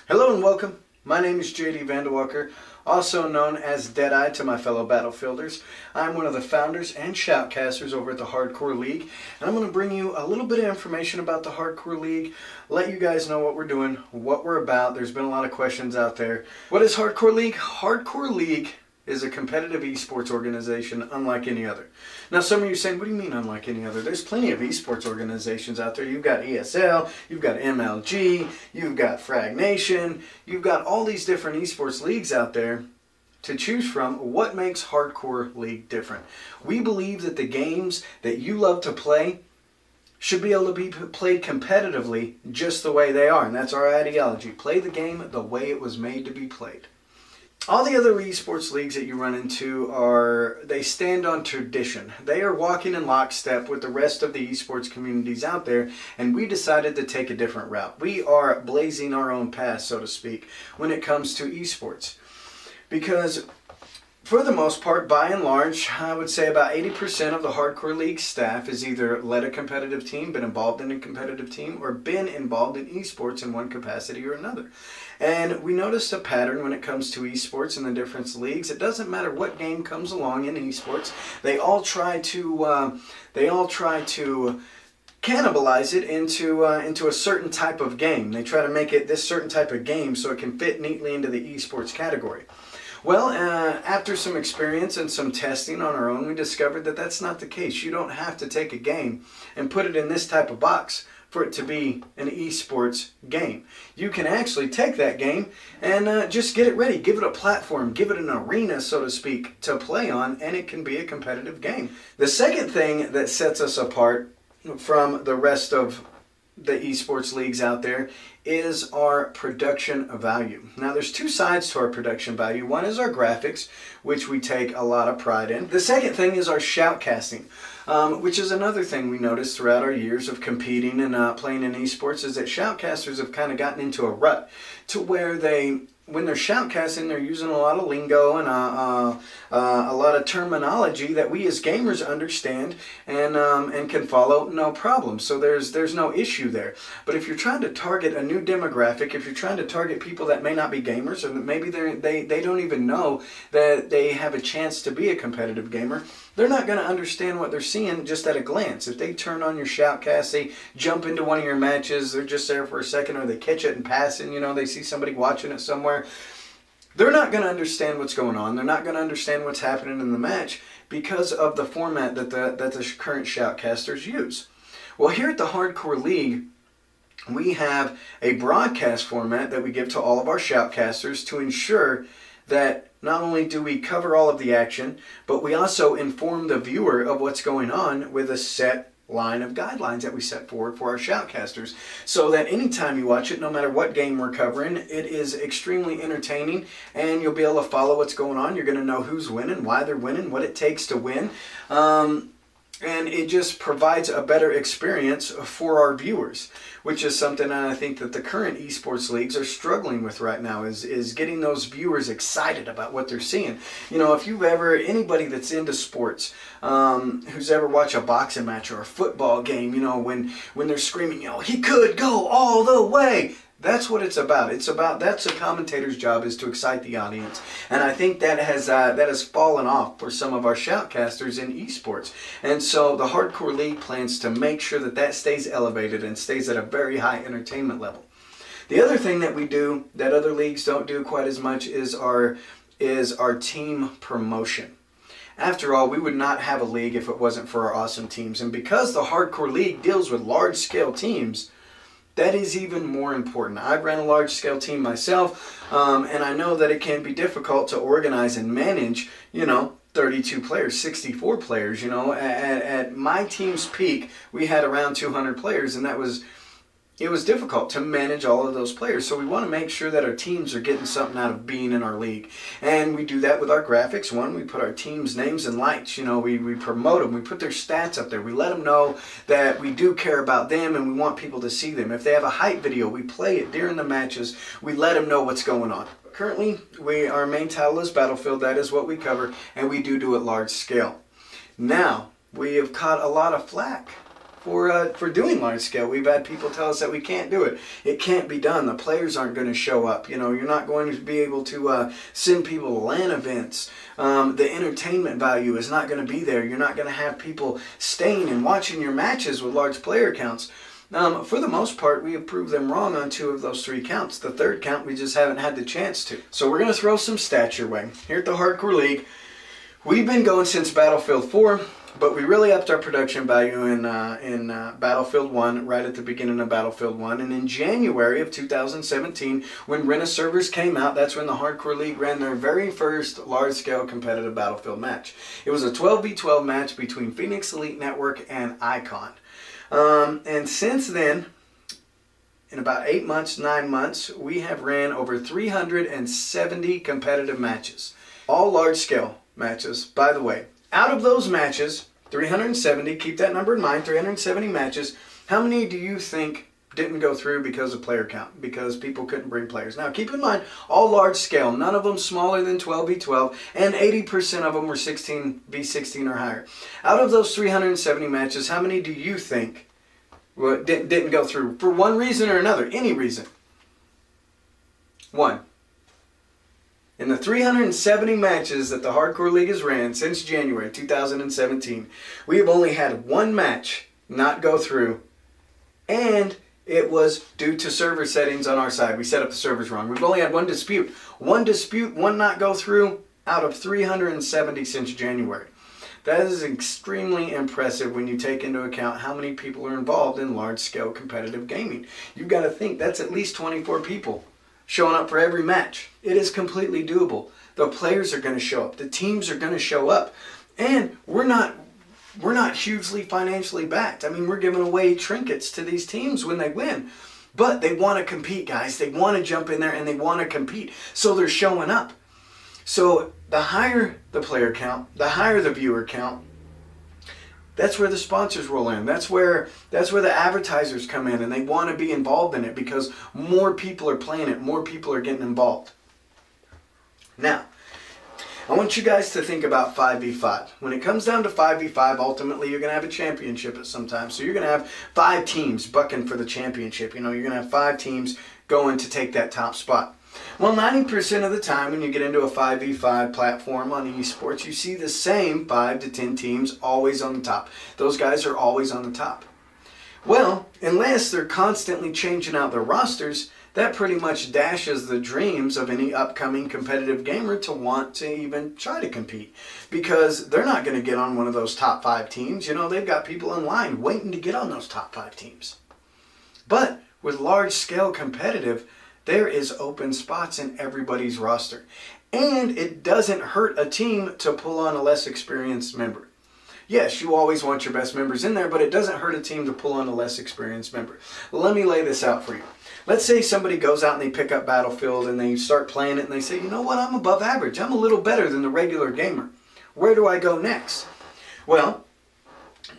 Hello and welcome. My name is JD Vandewalker, also known as Deadeye to my fellow Battlefielders. I'm one of the founders and shoutcasters over at the Hardcore League, and I'm going to bring you a little bit of information about the Hardcore League, let you guys know what we're doing, what we're about. There's been a lot of questions out there. What is Hardcore League? Hardcore League is a competitive esports organization unlike any other. Now some of you are saying, what do you mean unlike any other? There's plenty of esports organizations out there. You've got ESL, you've got MLG, you've got Frag Nation, you've got all these different esports leagues out there to choose from. What makes Hardcore League different? We believe that the games that you love to play should be able to be played competitively just the way they are, and that's our ideology. Play the game the way it was made to be played. All the other esports leagues that you run into they stand on tradition. They are walking in lockstep with the rest of the esports communities out there, and we decided to take a different route. We are blazing our own path, so to speak, when it comes to esports. Because for the most part, by and large, I would say about 80% of the Hardcore League staff has either led a competitive team, been involved in a competitive team, or been involved in esports in one capacity or another. And we noticed a pattern when it comes to esports and the different leagues. It doesn't matter what game comes along in esports. They all try to cannibalize it into a certain type of game. They try to make it this certain type of game so it can fit neatly into the esports category. Well, after some experience and some testing on our own, we discovered that that's not the case. You don't have to take a game and put it in this type of box for it to be an esports game. You can actually take that game and just get it ready. Give it a platform. Give it an arena, so to speak, to play on, and it can be a competitive game. The second thing that sets us apart from the rest of the esports leagues out there is our production value. Now there's two sides to our production value. One is our graphics, which we take a lot of pride in. The second thing is our shoutcasting, which is another thing we noticed throughout our years of competing and playing in esports, is that shoutcasters have kind of gotten into a rut to where when they're shoutcasting, they're using a lot of lingo and a lot of terminology that we as gamers understand and can follow no problem. So there's no issue there. But if you're trying to target a new demographic, if you're trying to target people that may not be gamers, or that maybe they don't even know that they have a chance to be a competitive gamer, they're not going to understand what they're seeing just at a glance. If they turn on your shoutcast, they jump into one of your matches, they're just there for a second, or they catch it in passing, they see somebody watching it somewhere, they're not going to understand what's going on. They're not going to understand what's happening in the match because of the format that the current shoutcasters use. Well, here at the Hardcore League, we have a broadcast format that we give to all of our shoutcasters to ensure that not only do we cover all of the action, but we also inform the viewer of what's going on with a set line of guidelines that we set forward for our shoutcasters, so that anytime you watch it, no matter what game we're covering, it is extremely entertaining and you'll be able to follow what's going on. You're going to know who's winning, why they're winning, what it takes to win. And it just provides a better experience for our viewers, which is something I think that the current esports leagues are struggling with right now, is getting those viewers excited about what they're seeing. If you've anybody that's into sports, who's ever watched a boxing match or a football game, when they're screaming, he could go all the way. That's what it's about. That's a commentator's job, is to excite the audience. And I think that has fallen off for some of our shoutcasters in esports. And so the Hardcore League plans to make sure that stays elevated and stays at a very high entertainment level. The other thing that we do that other leagues don't do quite as much is our team promotion. After all, we would not have a league if it wasn't for our awesome teams. And because the Hardcore League deals with large-scale teams, that is even more important. I've ran a large-scale team myself, and I know that it can be difficult to organize and manage, 32 players, 64 players. At my team's peak, we had around 200 players, and it was difficult to manage all of those players. So we want to make sure that our teams are getting something out of being in our league. And we do that with our graphics. One, we put our teams' names and lights. We promote them. We put their stats up there. We let them know that we do care about them and we want people to see them. If they have a hype video, we play it during the matches. We let them know what's going on. Currently, our main title is Battlefield. That is what we cover, and we do it large scale. Now, we have caught a lot of flack for doing large scale. We've had people tell us that we can't do it. It can't be done. The players aren't going to show up. You're not going to be able to send people to LAN events. The entertainment value is not going to be there. You're not going to have people staying and watching your matches with large player counts. For the most part, we have proved them wrong on 2 of those 3 counts. The 3rd count, we just haven't had the chance to. So we're going to throw some stats your way. Here at the Hardcore League, we've been going since Battlefield 4, but we really upped our production value in Battlefield 1 right at the beginning of Battlefield 1. And in January of 2017, when Rena servers came out, that's when the Hardcore League ran their very first large-scale competitive Battlefield match. It was a 12v12 match between Phoenix Elite Network and Icon. And since then, in about 8 months, 9 months, we have ran over 370 competitive matches. All large-scale matches, by the way. Out of those matches, 370, keep that number in mind, 370 matches, how many do you think didn't go through because of player count? Because people couldn't bring players. Now, keep in mind, all large-scale, none of them smaller than 12v12, and 80% of them were 16v16 or higher. Out of those 370 matches, how many do you think didn't go through for one reason or another? Any reason. 1. In the 370 matches that the Hardcore League has ran since January 2017, we have only had 1 match not go through, and it was due to server settings on our side. We set up the servers wrong. We've only had 1 dispute. 1 dispute, 1 not go through out of 370 since January. That is extremely impressive when you take into account how many people are involved in large-scale competitive gaming. You've got to think that's at least 24 people showing up for every match. It is completely doable. The players are going to show up. The teams are going to show up. And we're not hugely financially backed. I mean, we're giving away trinkets to these teams when they win. But they want to compete, guys. They want to jump in there and they want to compete. So they're showing up. So the higher the player count, the higher the viewer count, that's where the sponsors roll in. That's where the advertisers come in, and they want to be involved in it because more people are playing it, more people are getting involved. Now, I want you guys to think about 5v5. When it comes down to 5v5, ultimately you're going to have a championship at some time. So you're going to have 5 teams bucking for the championship. You're going to have 5 teams going to take that top spot. Well, 90% of the time when you get into a 5v5 platform on eSports, you see the same 5 to 10 teams always on the top. Those guys are always on the top. Well, unless they're constantly changing out their rosters, that pretty much dashes the dreams of any upcoming competitive gamer to want to even try to compete. Because they're not going to get on one of those top 5 teams. They've got people in line waiting to get on those top 5 teams. But with large-scale competitive, there is open spots in everybody's roster. And it doesn't hurt a team to pull on a less experienced member. Yes, you always want your best members in there, but it doesn't hurt a team to pull on a less experienced member. Let me lay this out for you. Let's say somebody goes out and they pick up Battlefield and they start playing it and they say, you know what, I'm above average. I'm a little better than the regular gamer. Where do I go next? Well,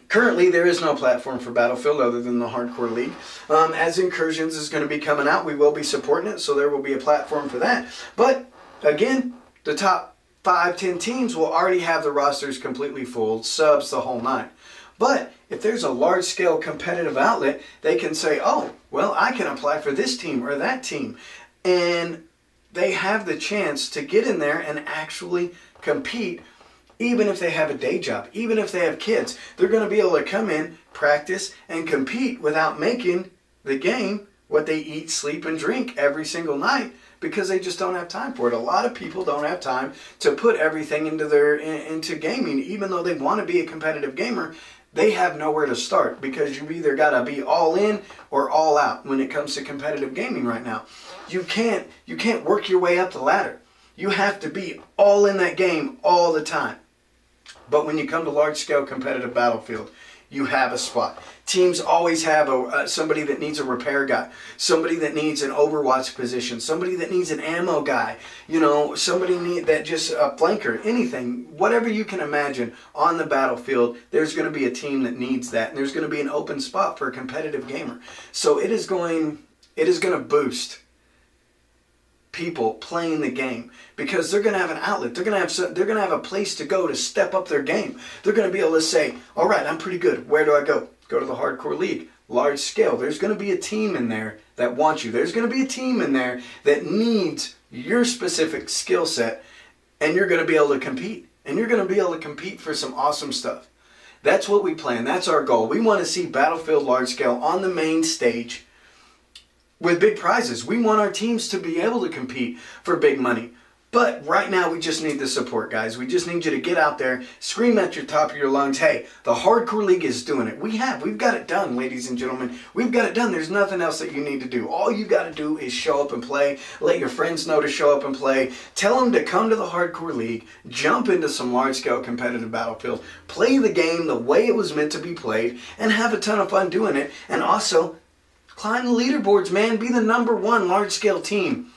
currently, there is no platform for Battlefield other than the Hardcore League. As Incursions is going to be coming out, we will be supporting it, so there will be a platform for that. But, again, the top 5, 10 teams will already have the rosters completely full, subs, the whole 9. But if there's a large-scale competitive outlet, they can say, oh, well, I can apply for this team or that team. And they have the chance to get in there and actually compete. Even if they have a day job, even if they have kids, they're going to be able to come in, practice, and compete without making the game what they eat, sleep, and drink every single night because they just don't have time for it. A lot of people don't have time to put everything into gaming. Even though they want to be a competitive gamer, they have nowhere to start because you've either got to be all in or all out when it comes to competitive gaming right now. You can't work your way up the ladder. You have to be all in that game all the time. But when you come to large-scale competitive Battlefield, you have a spot. Teams always have somebody that needs a repair guy, somebody that needs an Overwatch position, somebody that needs an ammo guy, somebody that just a flanker, anything, whatever you can imagine on the battlefield, there's going to be a team that needs that, and there's going to be an open spot for a competitive gamer. So it is going to boost people playing the game because they're going to have an outlet. They're going to have a place to go to step up their game. They're going to be able to say, all right, I'm pretty good. Where do I go? go to the Hardcore League. Large scale. There's going to be a team in there that wants you. There's going to be a team in there that needs your specific skill set, and you're going to be able to compete. And you're going to be able to compete for some awesome stuff. That's what we plan. That's our goal. We want to see Battlefield Large Scale on the main stage with big prizes. We want our teams to be able to compete for big money. But right now, we just need the support, guys. We just need you to get out there, scream at your top of your lungs, hey, the Hardcore League is doing it. We've got it done, ladies and gentlemen. We've got it done. There's nothing else that you need to do. All you got to do is show up and play. Let your friends know to show up and play. Tell them to come to the Hardcore League, jump into some large-scale competitive Battlefield, play the game the way it was meant to be played, and have a ton of fun doing it. And also, climb the leaderboards, man. Be the #1 large-scale team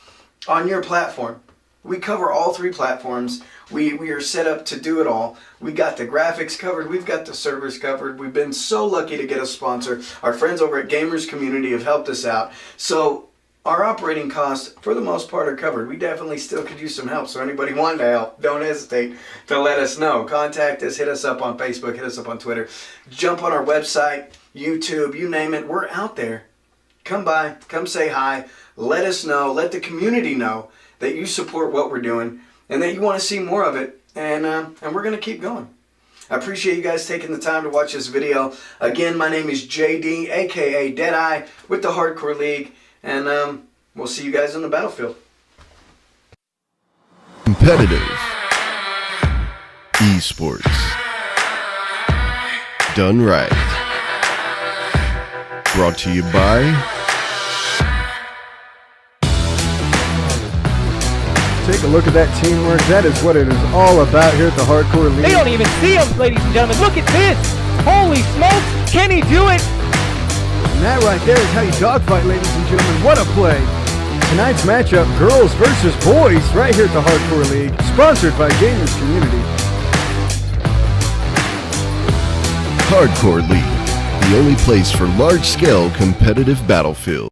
on your platform. We cover all 3 platforms. We are set up to do it all. We got the graphics covered. We've got the servers covered. We've been so lucky to get a sponsor. Our friends over at Gamers Community have helped us out. So our operating costs, for the most part, are covered. We definitely still could use some help. So anybody wanting to help, don't hesitate to let us know. Contact us. Hit us up on Facebook. Hit us up on Twitter. Jump on our website, YouTube, you name it. We're out there. Come by. Come say hi. Let us know. Let the community know that you support what we're doing and that you want to see more of it, and we're going to keep going. I appreciate you guys taking the time to watch this video. Again, my name is JD, aka Deadeye, with the Hardcore League, and we'll see you guys on the battlefield. Competitive eSports done right. Brought to you by Take a look at that teamwork. That is what it is all about here at the Hardcore League. They don't even see him, ladies and gentlemen. Look at this. Holy smokes. Can he do it? And that right there is how you dogfight, ladies and gentlemen. What a play. Tonight's matchup, girls versus boys, right here at the Hardcore League. Sponsored by Gamers Community. Hardcore League, the only place for large-scale competitive Battlefield.